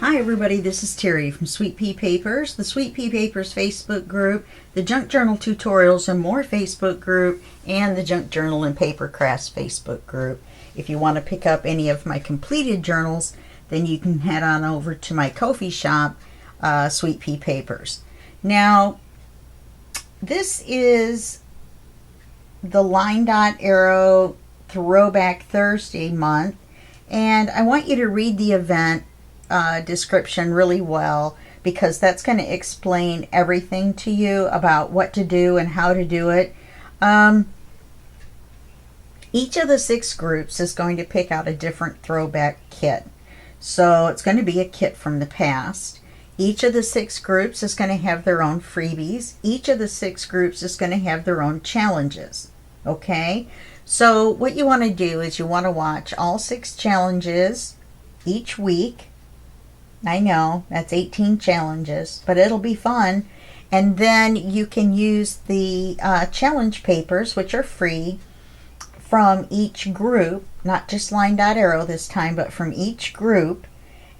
Hi everybody, this is Terry from Sweet Pea Papers, the Sweet Pea Papers Facebook group, the Junk Journal Tutorials and More Facebook group, and the Junk Journal and Paper Crafts Facebook group. If you want to pick up any of my completed journals, then you can head on over to my Ko-fi shop, Sweet Pea Papers. Now, this is the Line Dot Arrow Throwback Thursday month, and I want you to read the event description really well, because that's going to explain everything to you about what to do and how to do it. Each of the 6 groups is going to pick out a different throwback kit. So it's going to be a kit from the past. Each of the 6 groups is going to have their own freebies. Each of the 6 groups is going to have their own challenges. Okay? So what you want to do is you want to watch all 6 challenges each week. I know, that's 18 challenges, but it'll be fun. And then you can use the challenge papers, which are free, from each group, not just Line Dot Arrow this time, but from each group,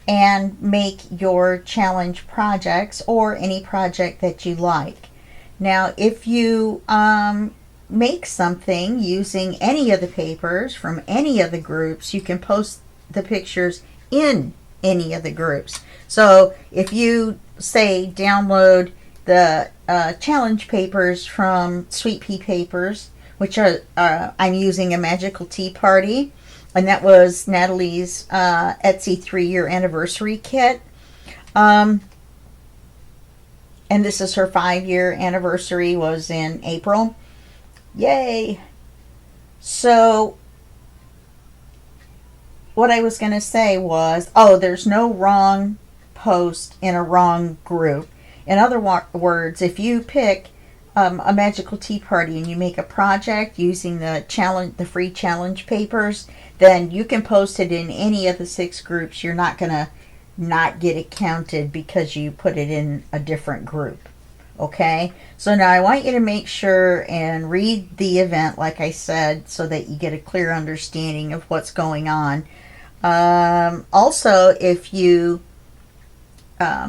and make your challenge projects or any project that you like. Now, if you make something using any of the papers from any of the groups, you can post the pictures in any of the groups. So if you say download the challenge papers from Sweet Pea Papers, which are I'm using a Magical Tea Party, and that was Natalie's Etsy 3-year anniversary kit, and this is her 5-year anniversary, was in April. Yay! So what I was going to say was, there's no wrong post in a wrong group. In other words, if you pick a Magical Tea Party and you make a project using the free challenge papers, then you can post it in any of the 6 groups. You're not going to not get it counted because you put it in a different group. Okay? So now I want you to make sure and read the event, like I said, so that you get a clear understanding of what's going on. Also, if you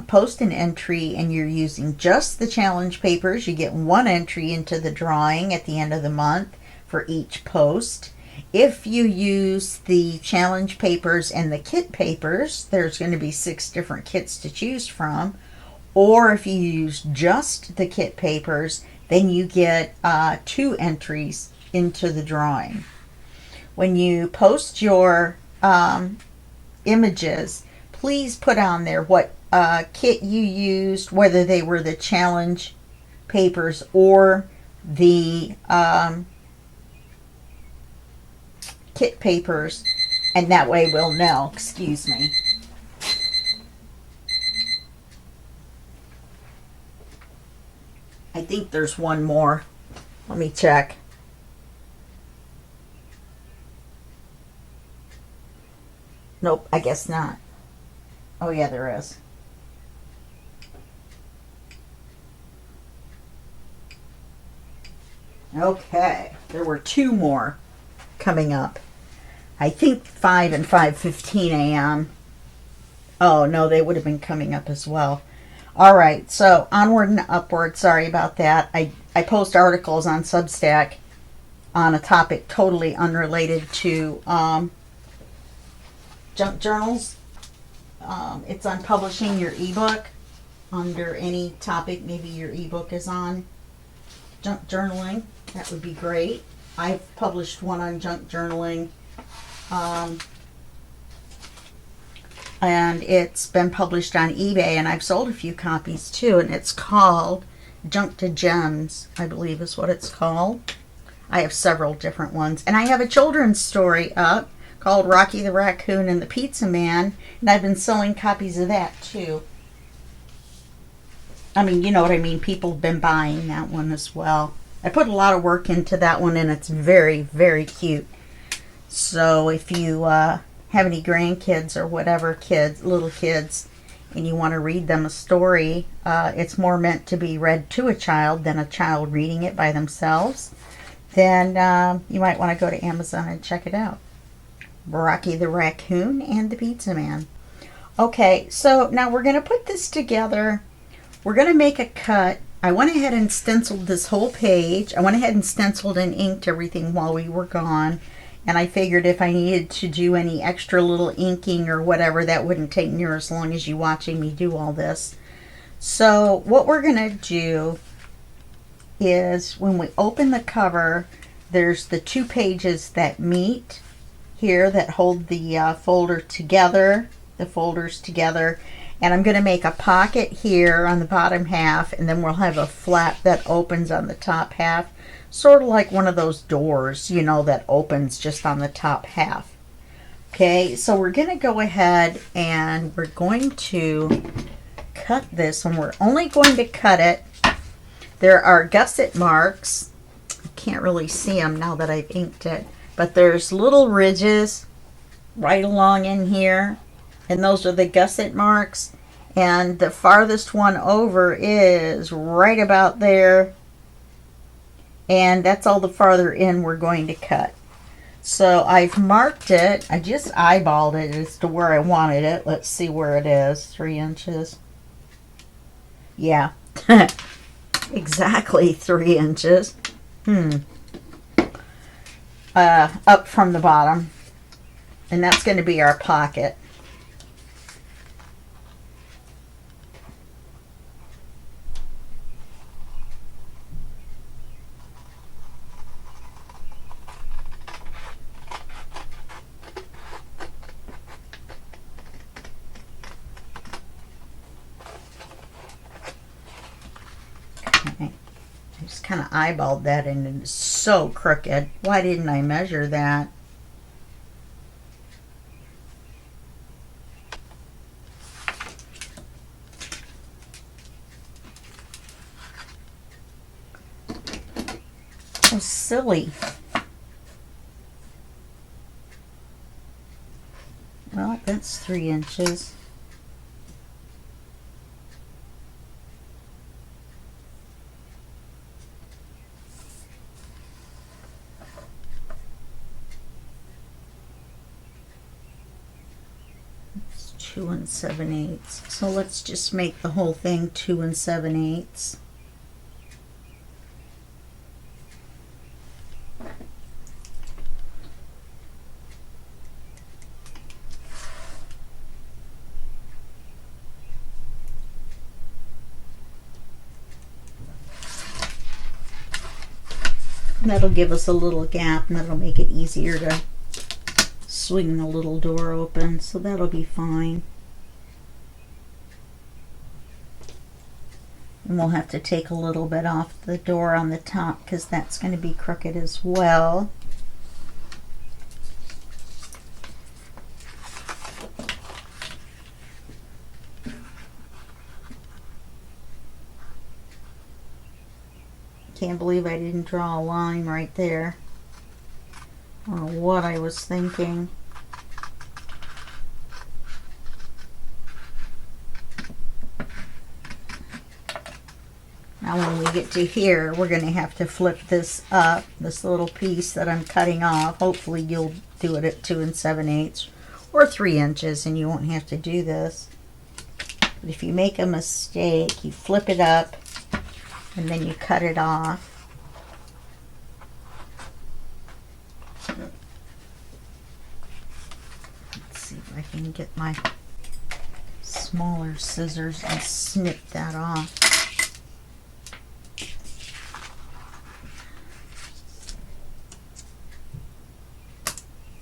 post an entry and you're using just the challenge papers, you get 1 entry into the drawing at the end of the month for each post. If you use the challenge papers and the kit papers, there's going to be 6 different kits to choose from. Or if you use just the kit papers, then you get 2 entries into the drawing. When you post your images, please put on there what kit you used, whether they were the challenge papers or the kit papers, and that way we'll know. Excuse me. I think there's one more. Let me check. Nope, I guess not. Oh yeah, there is. Okay, there were 2 more coming up. I think 5 and 5:15 a.m. Oh no, they would have been coming up as well. All right, so onward and upward. Sorry about that. I post articles on Substack on a topic totally unrelated to junk journals. It's on publishing your ebook under any topic. Maybe your ebook is on junk journaling. That would be great. I've published one on junk journaling, and it's been published on eBay, and I've sold a few copies too, and it's called Junk to Gems, I believe is what it's called. I have several different ones, and I have a children's story up called Rocky the Raccoon and the Pizza Man, and I've been selling copies of that too. I mean, you know what I mean. People have been buying that one as well. I put a lot of work into that one, and it's very, very cute. So if you have any grandkids or whatever kids, little kids, and you want to read them a story, it's more meant to be read to a child than a child reading it by themselves, then you might want to go to Amazon and check it out. Rocky the Raccoon and the Pizza Man. Okay, so now we're going to put this together. We're going to make a cut. I went ahead and stenciled this whole page. I went ahead and stenciled and inked everything while we were gone. And I figured if I needed to do any extra little inking or whatever, that wouldn't take near as long as you watching me do all this. So what we're going to do is when we open the cover, there's the two pages that meet here that hold the folders together, and I'm going to make a pocket here on the bottom half, and then we'll have a flap that opens on the top half, sort of like one of those doors, you know, that opens just on the top half. Okay, so we're going to go ahead and we're going to cut this, and we're only going to cut it. There are gusset marks. I can't really see them now that I've inked it, but there's little ridges right along in here, and those are the gusset marks, and the farthest one over is right about there, and that's all the farther in we're going to cut. So I've marked it. I just eyeballed it as to where I wanted it. Let's see where it is. 3 inches. Yeah. Exactly 3 inches. Up from the bottom, and that's going to be our pocket. Okay. I just kind of eyeballed that, and it's so crooked. Why didn't I measure that? So silly. Well, that's 3 inches. It's 2 7/8. So let's just make the whole thing 2 7/8. That'll give us a little gap, and that'll make it easier to swing the little door open, so that'll be fine. And we'll have to take a little bit off the door on the top because that's going to be crooked as well. Can't believe I didn't draw a line right there. I don't know what I was thinking. Now when we get to here, we're going to have to flip this up, this little piece that I'm cutting off. Hopefully you'll do it at 2 7/8 or 3 inches, and you won't have to do this. But if you make a mistake, you flip it up and then you cut it off. Let's see if I can get my smaller scissors and snip that off.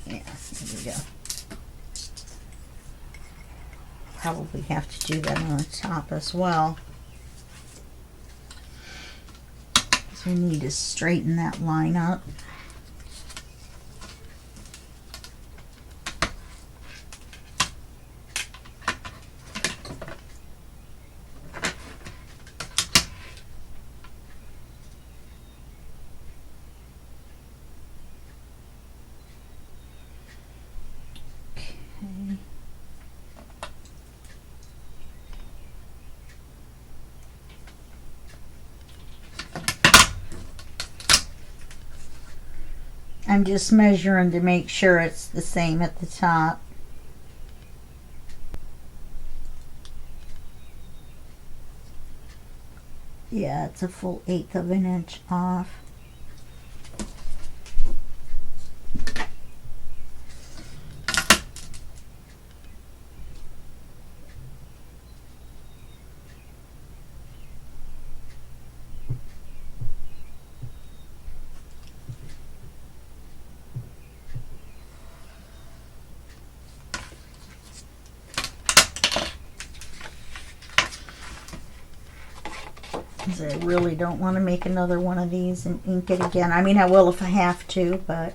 Yeah, there we go. Probably have to do that on the top as well. We need to straighten that line up. Okay. I'm just measuring to make sure it's the same at the top. Yeah, it's a full 1/8 of an inch off. I really don't want to make another one of these and ink it again. I mean, I will if I have to, but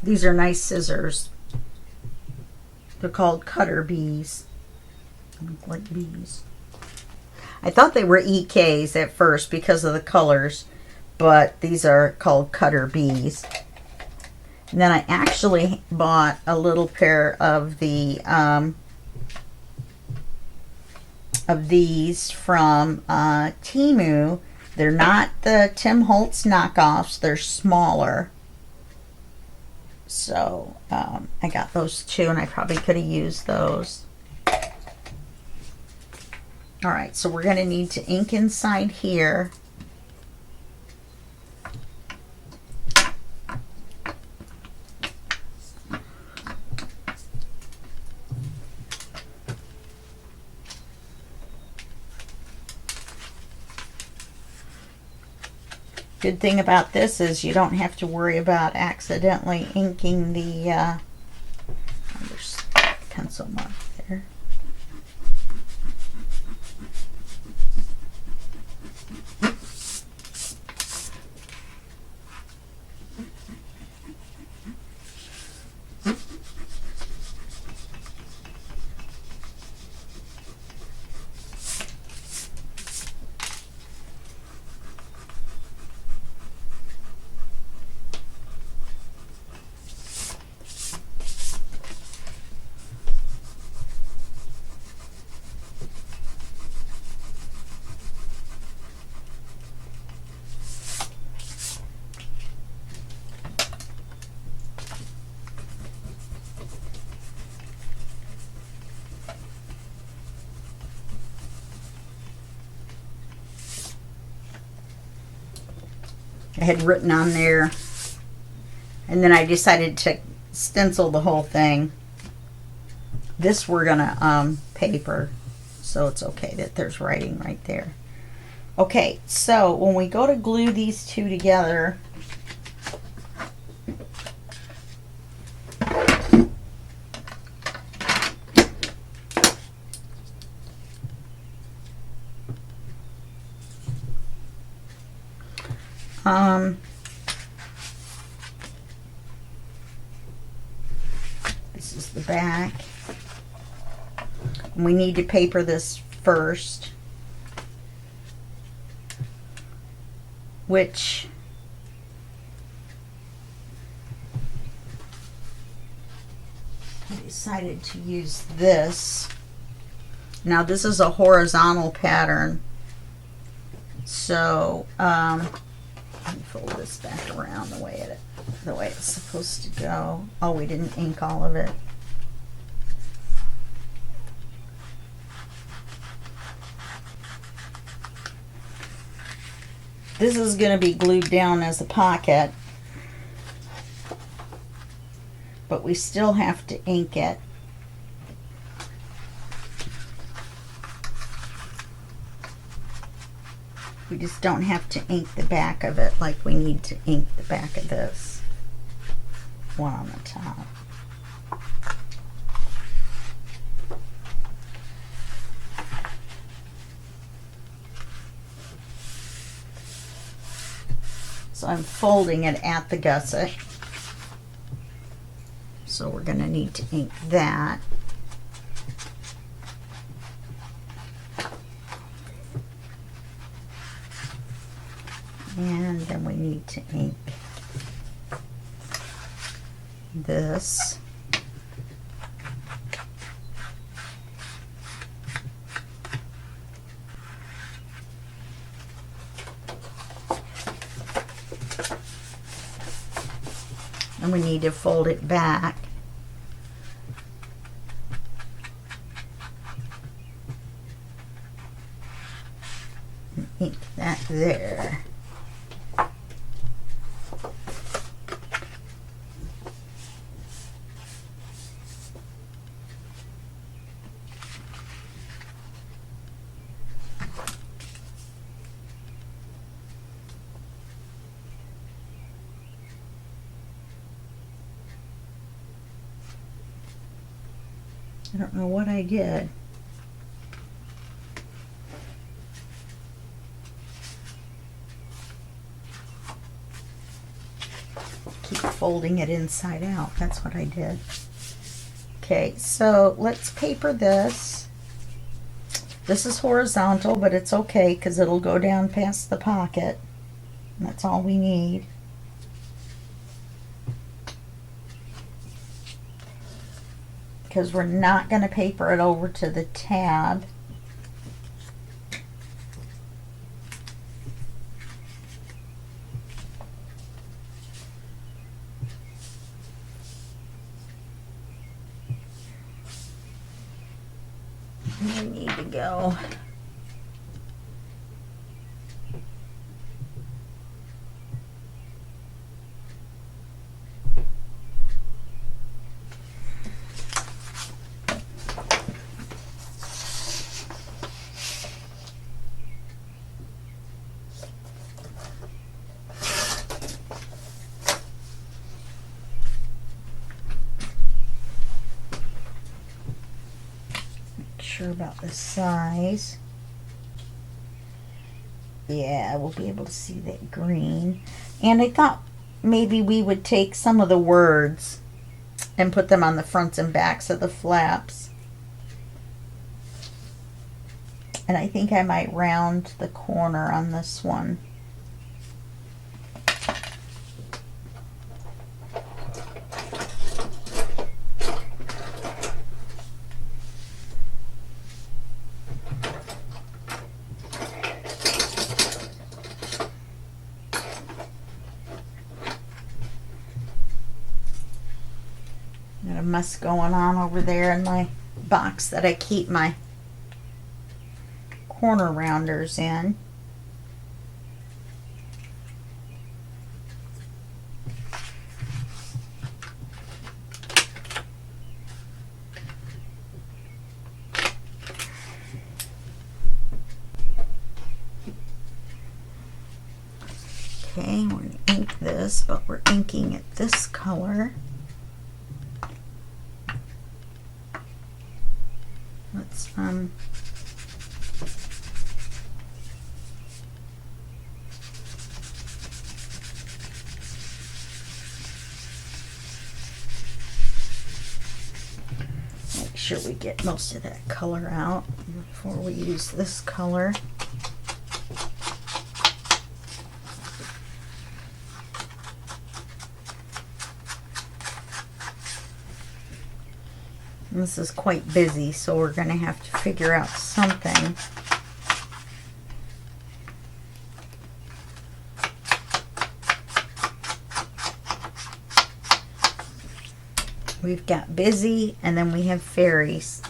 these are nice scissors. They're called cutter bees. Look like bees. I thought they were EKs at first because of the colors, but these are called cutter bees. And then I actually bought a little pair of the of these from Temu. They're not the Tim Holtz knockoffs. They're smaller. So I got those too, and I probably could have used those. All right, so we're going to need to ink inside here. Good thing about this is you don't have to worry about accidentally inking the there's a pencil mark there. I had written on there, and then I decided to stencil the whole thing. This we're gonna paper, so it's okay that there's writing right there. Okay, so when we go to glue these two together, this is the back. And we need to paper this first, which I decided to use this. Now this is a horizontal pattern, so let me fold this back around the way it's supposed to go. Oh, we didn't ink all of it. This is going to be glued down as a pocket, but we still have to ink it. We just don't have to ink the back of it like we need to ink the back of this one on the top. So I'm folding it at the gusset. So we're going to need to ink that. And then we need to ink this. And we need to fold it back. And ink that there. I don't know what I did. Keep folding it inside out. That's what I did. Okay, so let's paper this. This is horizontal, but it's okay because it'll go down past the pocket. And that's all we need. Because we're not going to paper it over to the tab. We need to go sure about the size. Yeah, we'll be able to see that green. And I thought maybe we would take some of the words and put them on the fronts and backs of the flaps. And I think I might round the corner on this one. Got a mess going on over there in my box that I keep my corner rounders in. Okay, we're going to ink this, but we're inking it this color. Let's make sure we get most of that color out before we use this color. This is quite busy, so we're going to have to figure out something. We've got busy, and then we have fairies.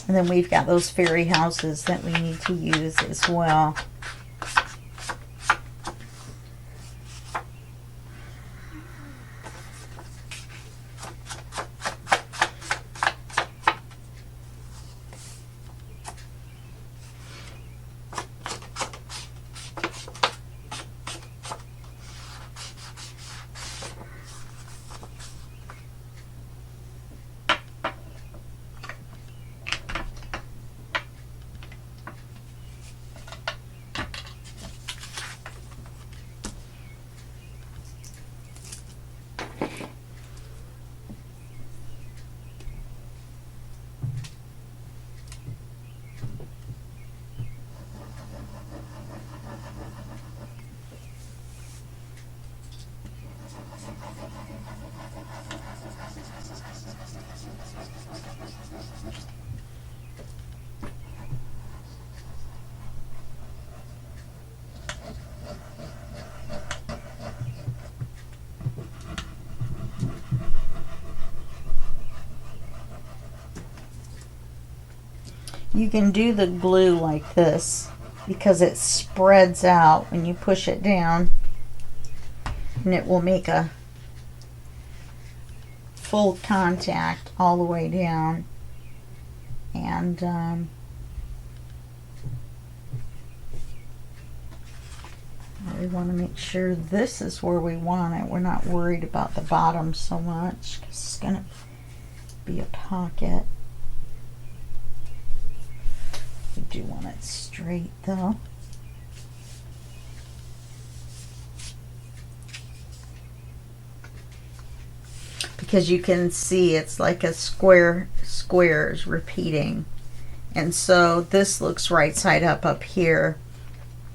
And then we've got those fairy houses that we need to use as well. You can do the glue like this because it spreads out when you push it down, and it will make a full contact all the way down. And I really want to make sure this is where we want it. We're not worried about the bottom so much because it's going to be a pocket. We do want it straight though. Because you can see it's like a squares repeating. And so this looks right side up here.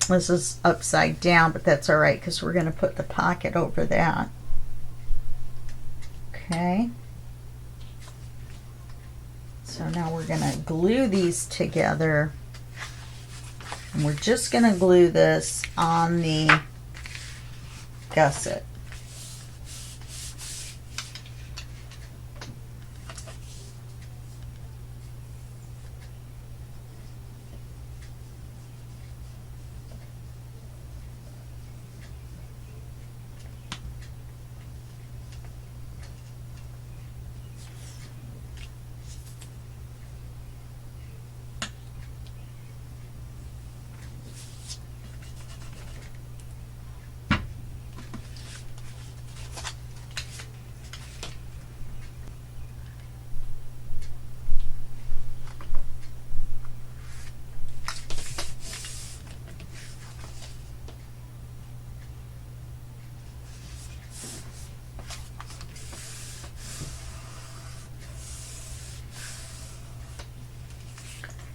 This is upside down, but that's all right because we're going to put the pocket over that. Okay. So now we're going to glue these together, and we're just going to glue this on the gusset.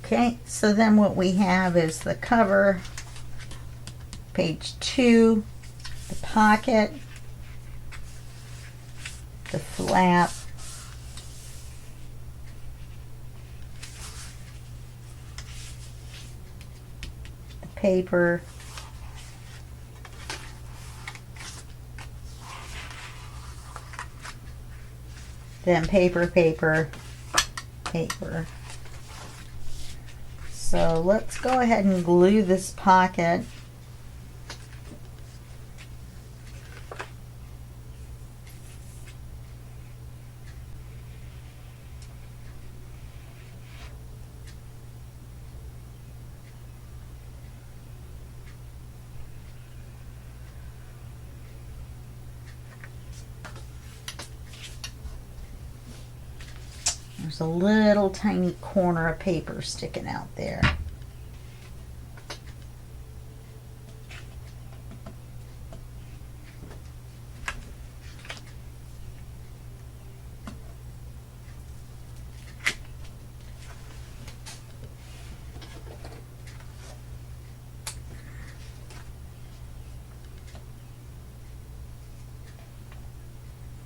Okay, so then what we have is the cover, page 2, the pocket, the flap, the paper, then paper, paper, paper. So let's go ahead and glue this pocket. There's a little tiny corner of paper sticking out there.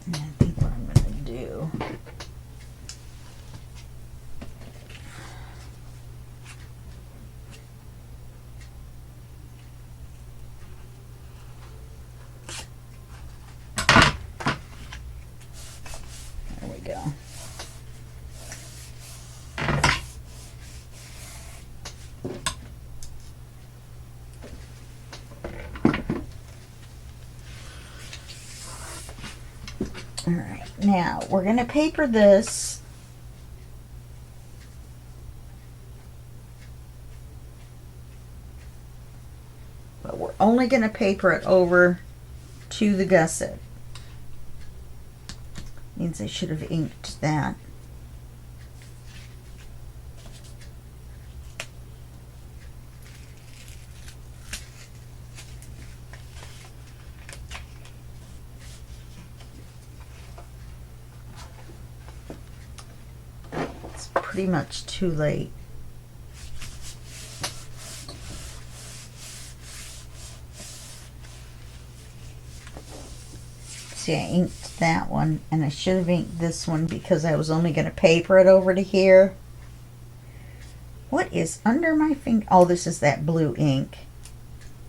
And I think what I'm going to do, there we go. All right, now we're going to paper this. But we're only going to paper it over to the gusset. Means I should have inked that. It's pretty much too late. See, I inked that one, and I should have inked this one because I was only going to paper it over to here. What is under my finger? Oh, this is that blue ink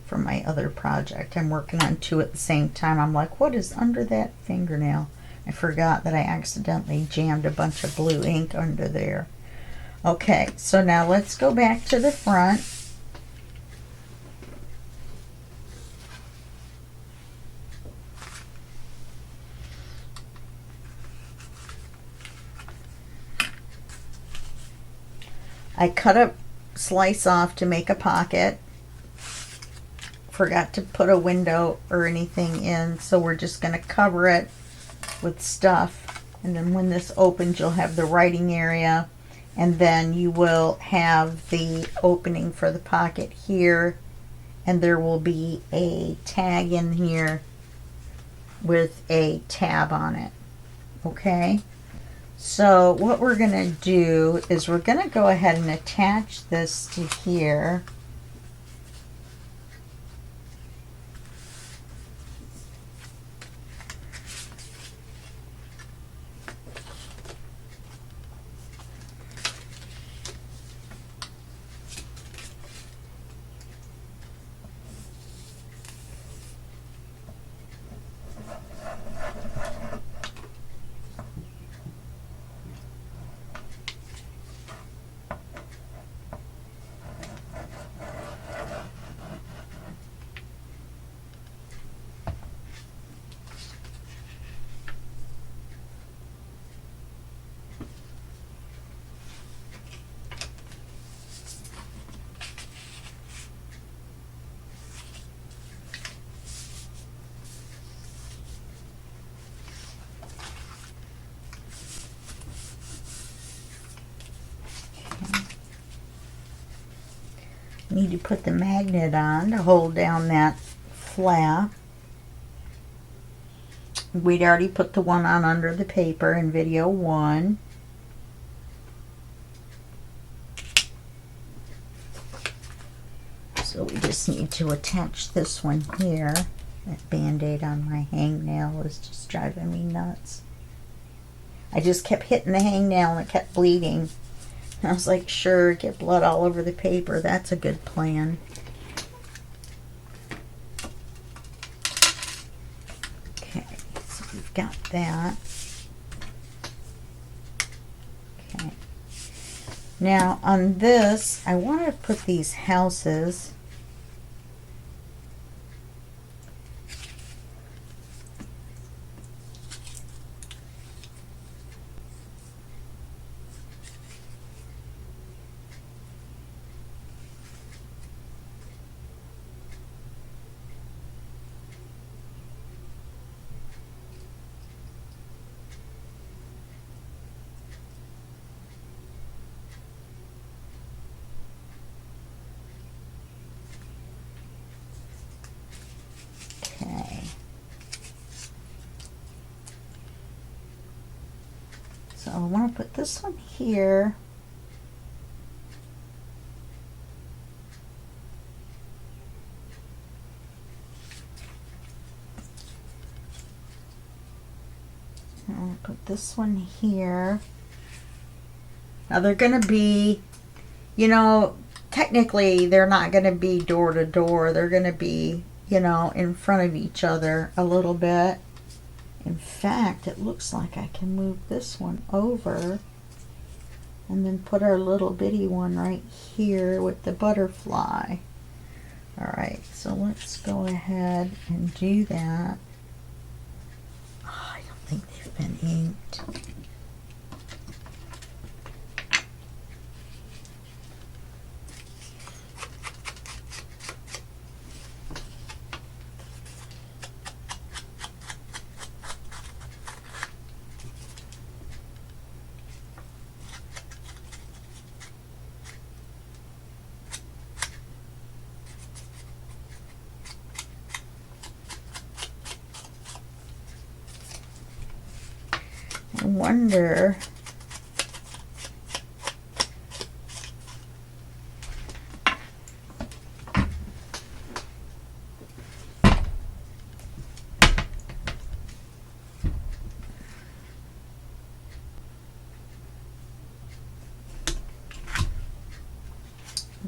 from my other project. I'm working on two at the same time. I'm like, what is under that fingernail? I forgot that I accidentally jammed a bunch of blue ink under there. Okay, so now let's go back to the front. I cut a slice off to make a pocket. Forgot to put a window or anything in, so we're just going to cover it with stuff. And then when this opens, you'll have the writing area, and then you will have the opening for the pocket here, and there will be a tag in here with a tab on it. Okay? So what we're going to do is we're going to go ahead and attach this to here. Need to put the magnet on to hold down that flap. We'd already put the one on under the paper in video 1. So we just need to attach this one here. That band-aid on my hangnail is just driving me nuts. I just kept hitting the hangnail and it kept bleeding. I was like, sure, get blood all over the paper. That's a good plan. Okay, so we've got that. Okay. Now on this, I want to put these houses. Okay. So I want to put this one here. I'll put this one here. Now they're going to be, you know, technically they're not going to be door to door. They're going to be, you know, in front of each other a little bit. In fact, it looks like I can move this one over and then put our little bitty one right here with the butterfly. All right, so let's go ahead and do that. Oh, I don't think they've been inked. I wonder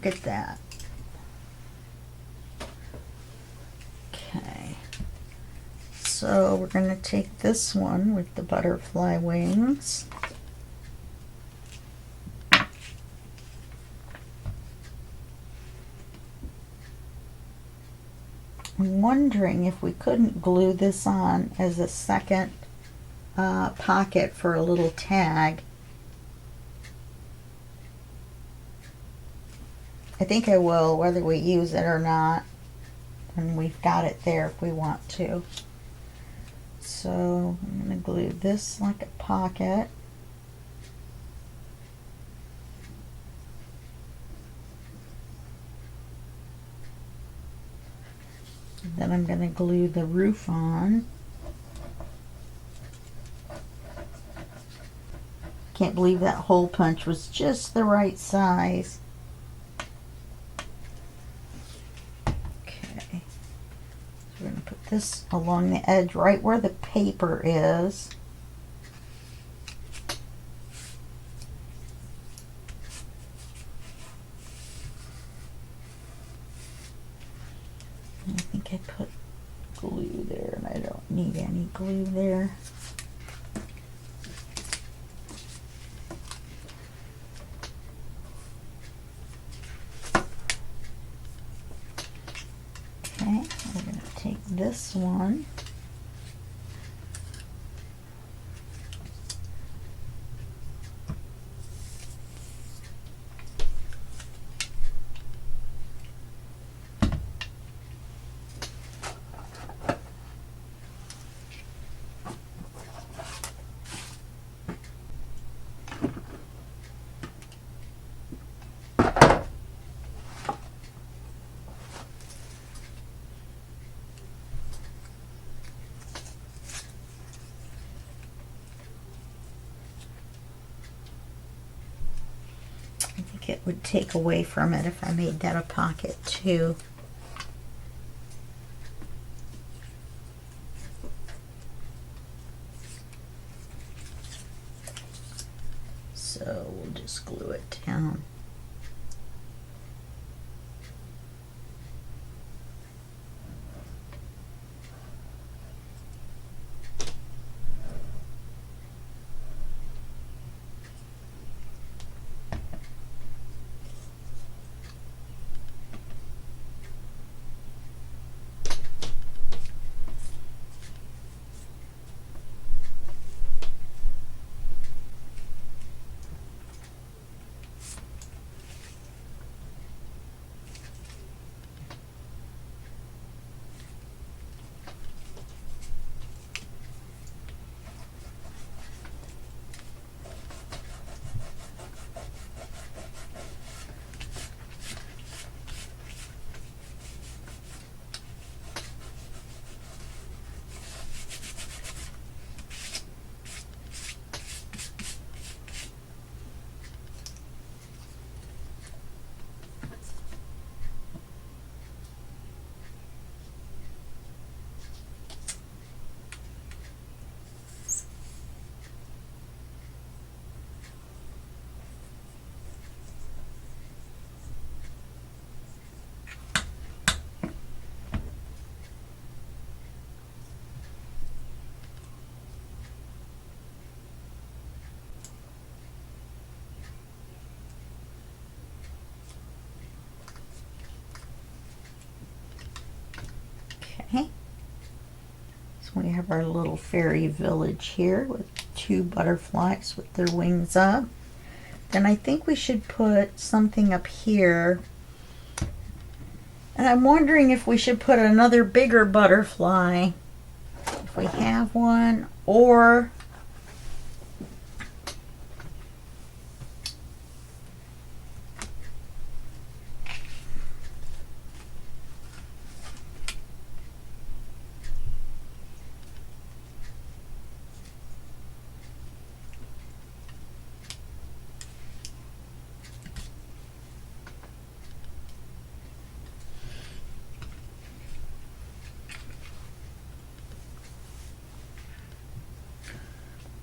look at that. Okay. So we're going to take this one with the butterfly wings. I'm wondering if we couldn't glue this on as a second pocket for a little tag. I think I will, whether we use it or not. And we've got it there if we want to. So I'm going to glue this like a pocket. And then I'm going to glue the roof on. Can't believe that hole punch was just the right size. Okay. So we're going to put this along the edge right where the paper is. I think I put glue there and I don't need any glue there. Okay, we're going to take this one. I think it would take away from it if I made that a pocket too. So we'll just glue it down. So we have our little fairy village here with 2 butterflies with their wings up. Then I think we should put something up here. And I'm wondering if we should put another bigger butterfly, if we have one, or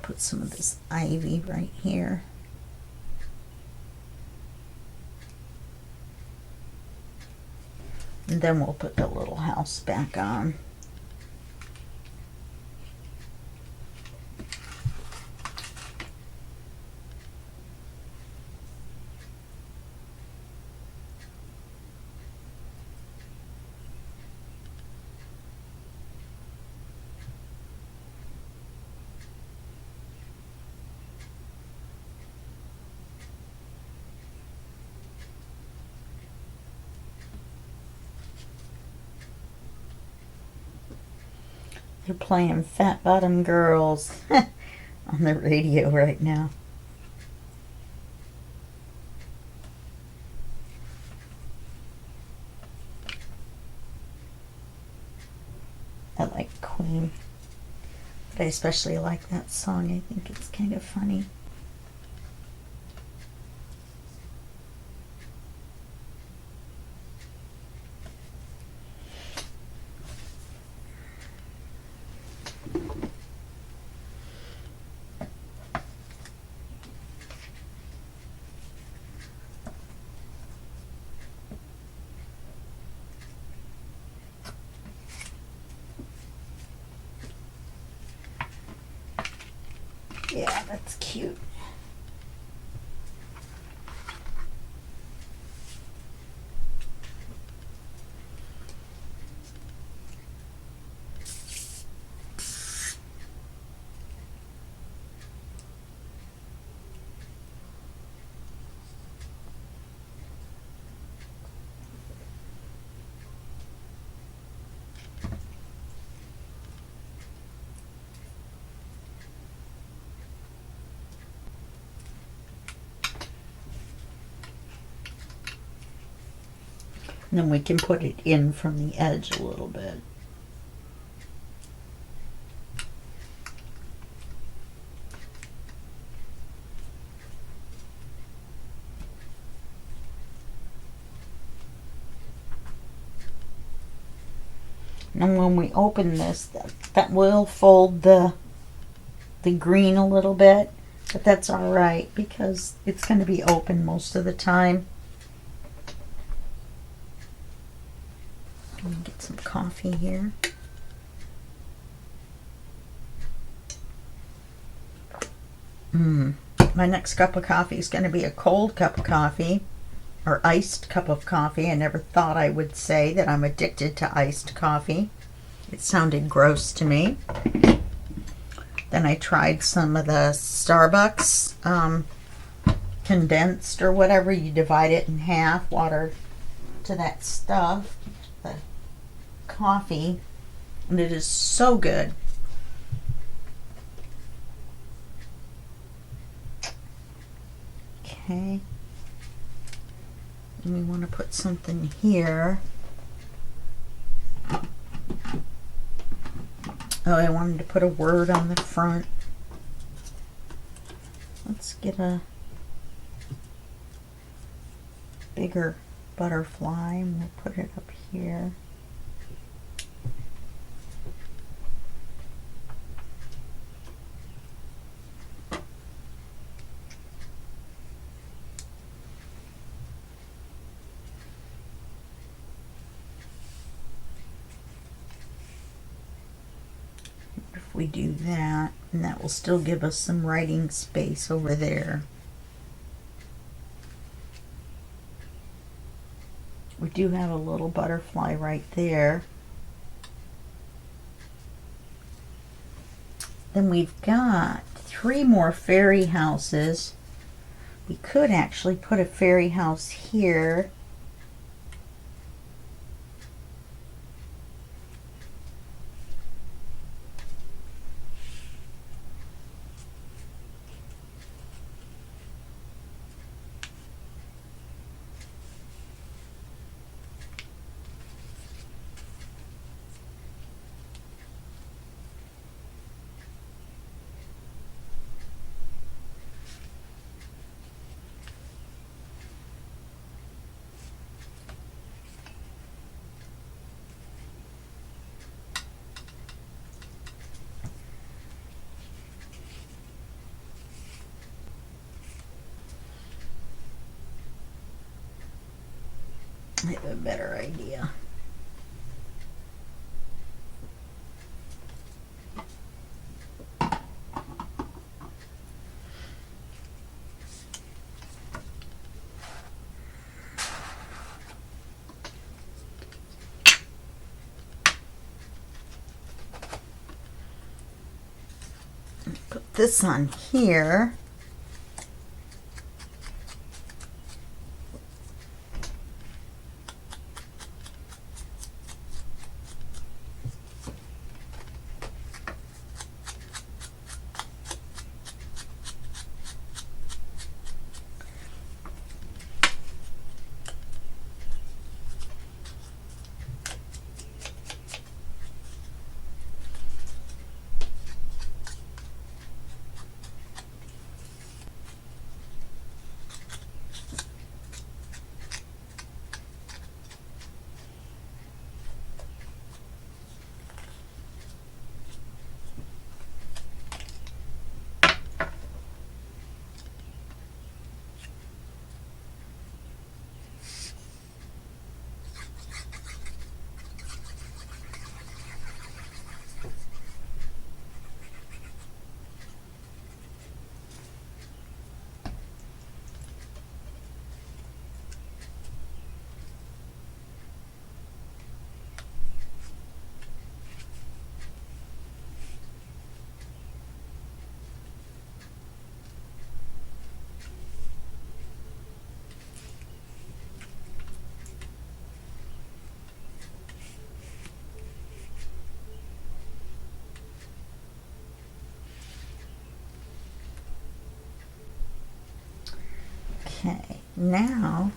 put some of this ivy right here. And then we'll put the little house back on. They're playing Fat Bottom Girls on the radio right now. I like Queen, but I especially like that song. I think it's kind of funny. Yeah, that's cute. And then we can put it in from the edge a little bit. And when we open this, that will fold the green a little bit, but that's all right because it's going to be open most of the time. Let me get some coffee here. My next cup of coffee is going to be a cold cup of coffee, or iced cup of coffee. I never thought I would say that I'm addicted to iced coffee. It sounded gross to me. Then I tried some of the Starbucks condensed or whatever. You divide it in half, water to that stuff, the coffee, and it is so good. Okay. And we want to put something here. Oh, I wanted to put a word on the front. Let's get a bigger butterfly. I'm going to put it up here. We do that, and that will still give us some writing space over there. We do have a little butterfly right there. Then we've got 3 more fairy houses. We could actually put a fairy house here. I have a better idea. Put this on here. Okay, now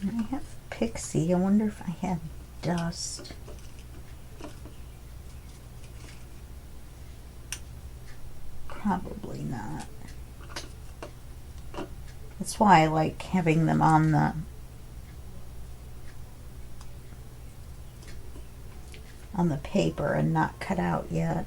I have pixie. I wonder if I have dust. Probably not. That's why I like having them on the paper and not cut out yet.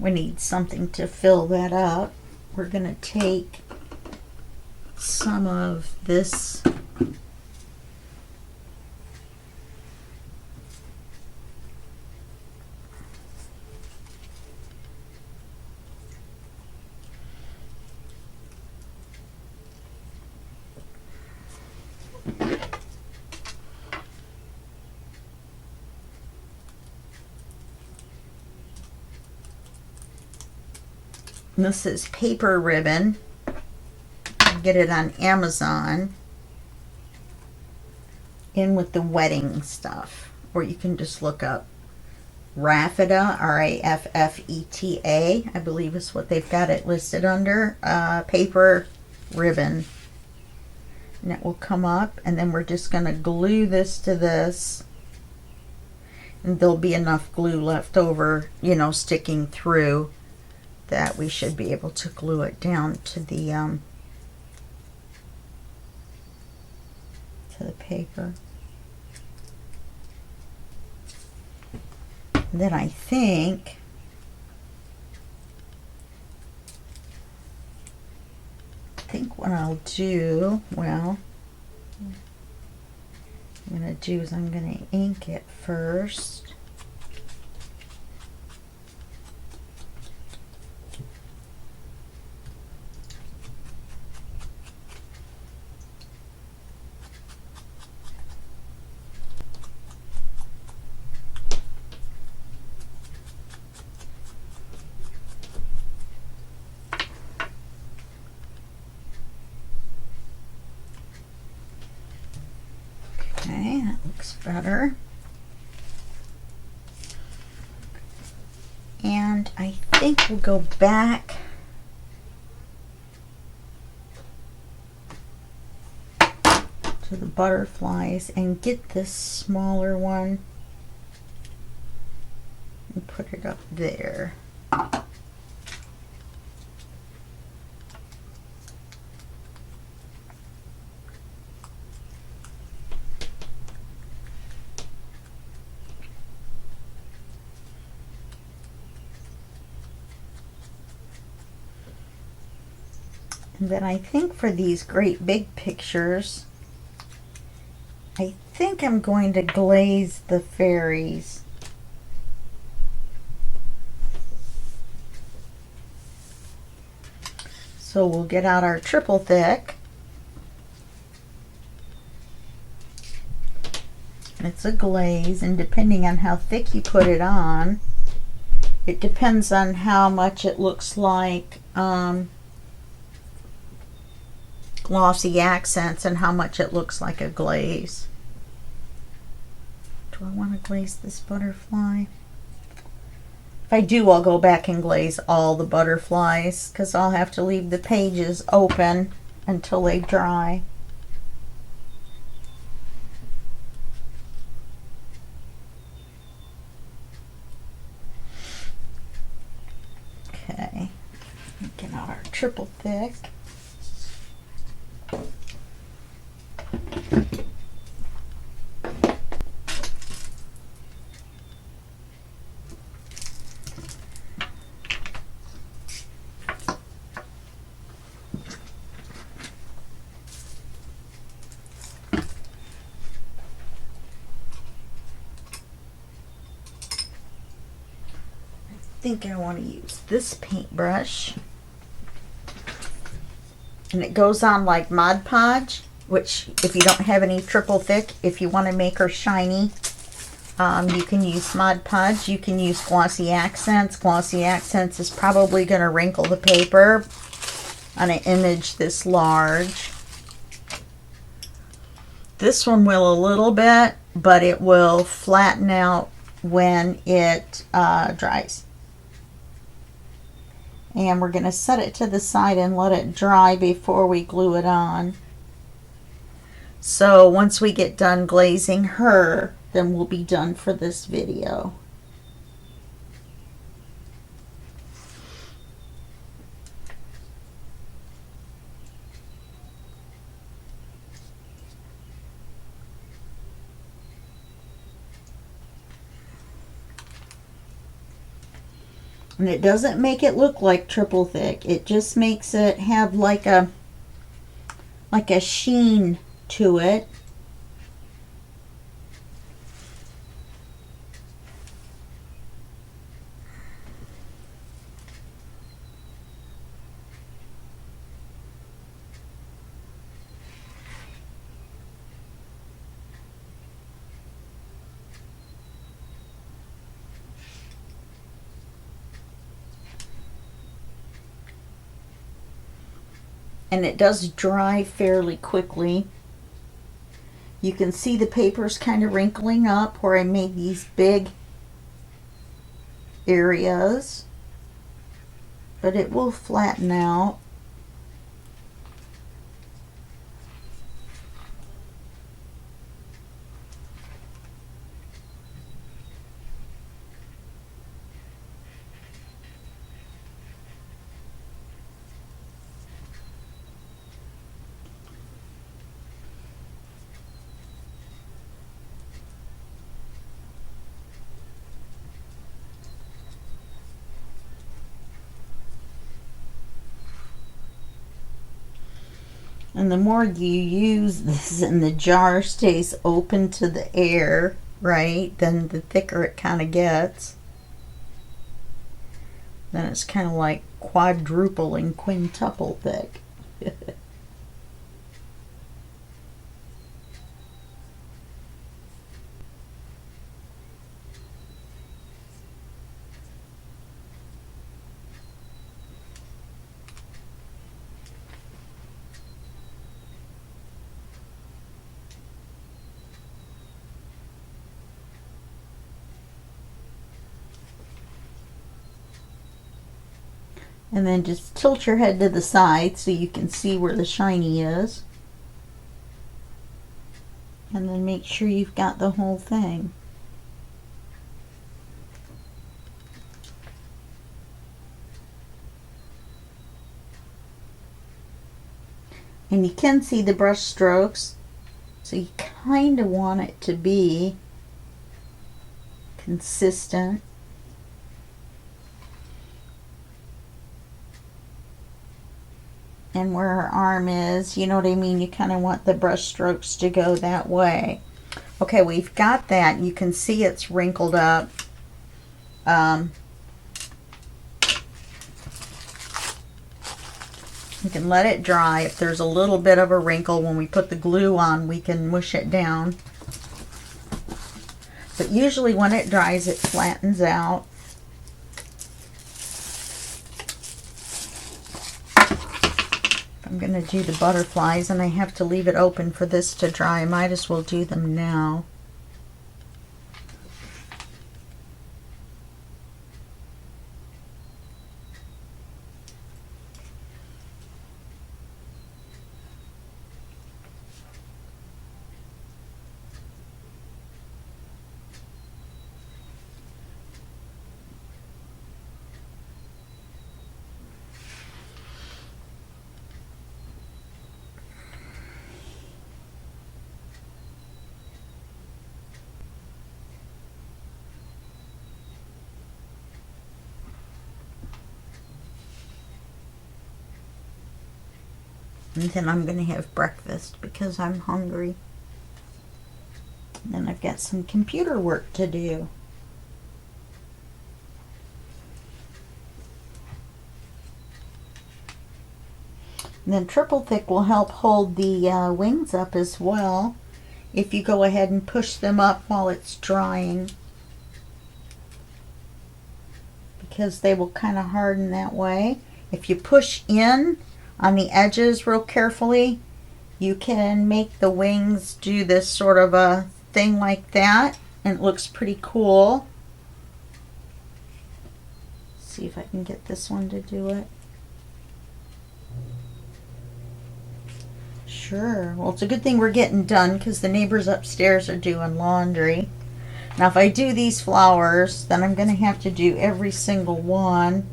We need something to fill that up. We're going to take some of this this is paper ribbon. Get it on Amazon in with the wedding stuff, or you can just look up Raffeta, Raffeta, I believe is what they've got it listed under, paper ribbon. and it will come up, and then we're just going to glue this to this, and there'll be enough glue left over, you know, sticking through, that we should be able to glue it down to the paper. And then I think what I'll do, well, I'm going to do is I'm going to ink it first. Okay, that looks better. And I think we'll go back to the butterflies and get this smaller one and put it up there. And then I think for these great big pictures, I think I'm going to glaze the fairies. So we'll get out our triple thick. It's a glaze, and depending on how thick you put it on, it depends on how much it looks like glossy accents and how much it looks like a glaze. Do I want to glaze this butterfly? If I do, I'll go back and glaze all the butterflies, because I'll have to leave the pages open until they dry. Okay, get out our triple thick. I think I want to use this paintbrush, and it goes on like Mod Podge, which if you don't have any triple thick, if you want to make her shiny, you can use Mod Podge. You can use Glossy Accents. Glossy Accents is probably going to wrinkle the paper on an image this large. This one will a little bit, but it will flatten out when it dries. And we're going to set it to the side and let it dry before we glue it on. So once we get done glazing her, then we'll be done for this video. And it doesn't make it look like triple thick. It just makes it have like a sheen to it. And it does dry fairly quickly. You can see the paper's kind of wrinkling up where I made these big areas, but it will flatten out. And the more you use this and the jar stays open to the air, right, then the thicker it kind of gets. Then it's kind of like quadruple and quintuple thick. And then just tilt your head to the side so you can see where the shiny is. And then make sure you've got the whole thing. And you can see the brush strokes, so you kind of want it to be consistent. And where her arm is, you know what I mean? You kind of want the brush strokes to go that way. Okay, we've got that. You can see it's wrinkled up. You can let it dry. If there's a little bit of a wrinkle, when we put the glue on, we can mush it down. But usually when it dries, it flattens out. I'm going to do the butterflies, and I have to leave it open for this to dry. I might as well do them now. And then I'm going to have breakfast because I'm hungry. And then I've got some computer work to do. And then triple thick will help hold the wings up as well if you go ahead and push them up while it's drying, because they will kind of harden that way. If you push in on the edges real carefully, you can make the wings do this sort of a thing like that, and it looks pretty cool. Let's see if I can get this one to do it. Sure. Well, it's a good thing we're getting done because the neighbors upstairs are doing laundry. Now, if I do these flowers, then I'm going to have to do every single one.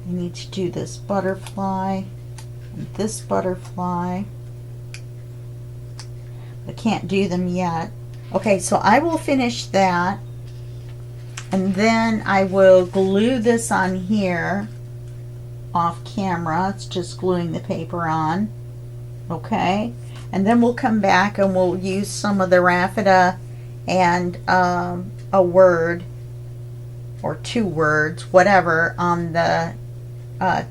I need to do this butterfly and this butterfly. I can't do them yet. Okay, so I will finish that, and then I will glue this on here off camera. It's just gluing the paper on. Okay, and then we'll come back and we'll use some of the raffia and a word or 2 words, whatever, on the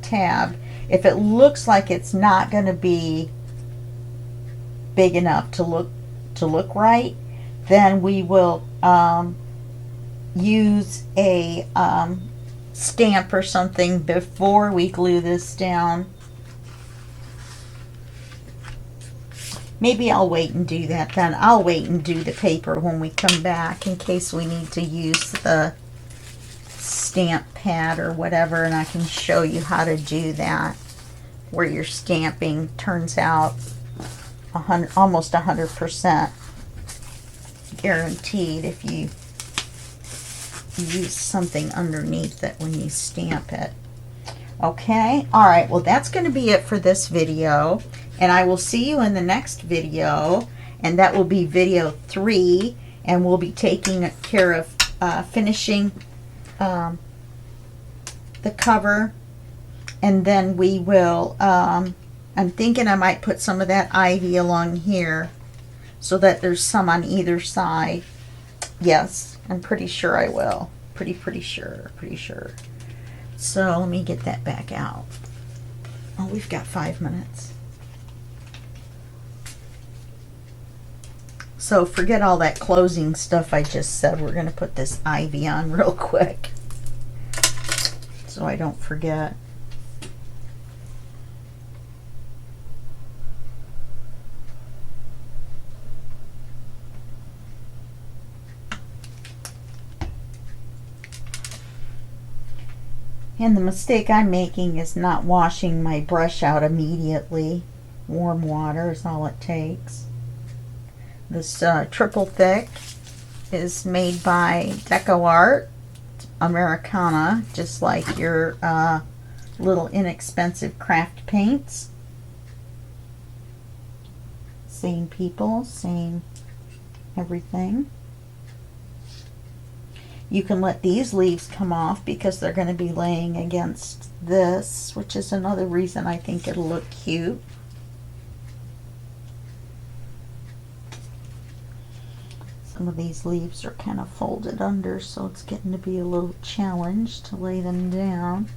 tab. If it looks like it's not going to be big enough to look right, then we will use a stamp or something before we glue this down. Maybe I'll wait and do that then. I'll wait and do the paper when we come back in case we need to use the stamp pad or whatever, and I can show you how to do that, where your stamping turns out almost 100% guaranteed if you use something underneath it when you stamp it. Okay, all right, well, that's going to be it for this video, and I will see you in the next video, and that will be video 3, and we'll be taking care of finishing the cover, and then we will I'm thinking I might put some of that ivy along here so that there's some on either side. Yes, I'm pretty sure I will. Pretty sure. So let me get that back out. Oh, we've got 5 minutes. So forget all that closing stuff I just said. We're going to put this ivy on real quick so I don't forget. And the mistake I'm making is not washing my brush out immediately. Warm water is all it takes. This triple thick is made by Deco Art Americana, just like your little inexpensive craft paints. Same people, same everything. You can let these leaves come off because they're going to be laying against this, which is another reason I think it'll look cute. Some of these leaves are kind of folded under, so it's getting to be a little challenge to lay them down.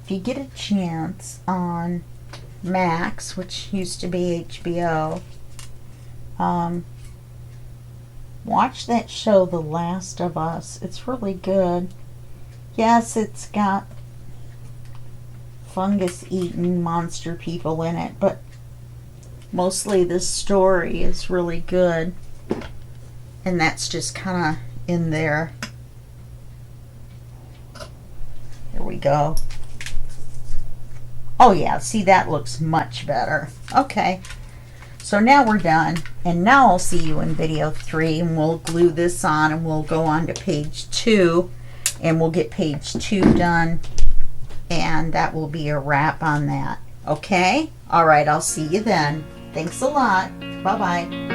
If you get a chance on Max, which used to be HBO, watch that show The Last of Us. It's really good. Yes, it's got fungus-eating monster people in it, but mostly this story is really good, and that's just kind of in there. There we go. Oh yeah, see, that looks much better. Okay, so now we're done, and now I'll see you in video 3, and we'll glue this on, and we'll go on to page 2, and we'll get page 2 done, and that will be a wrap on that. Okay? All right, I'll see you then. Thanks a lot. Bye-bye.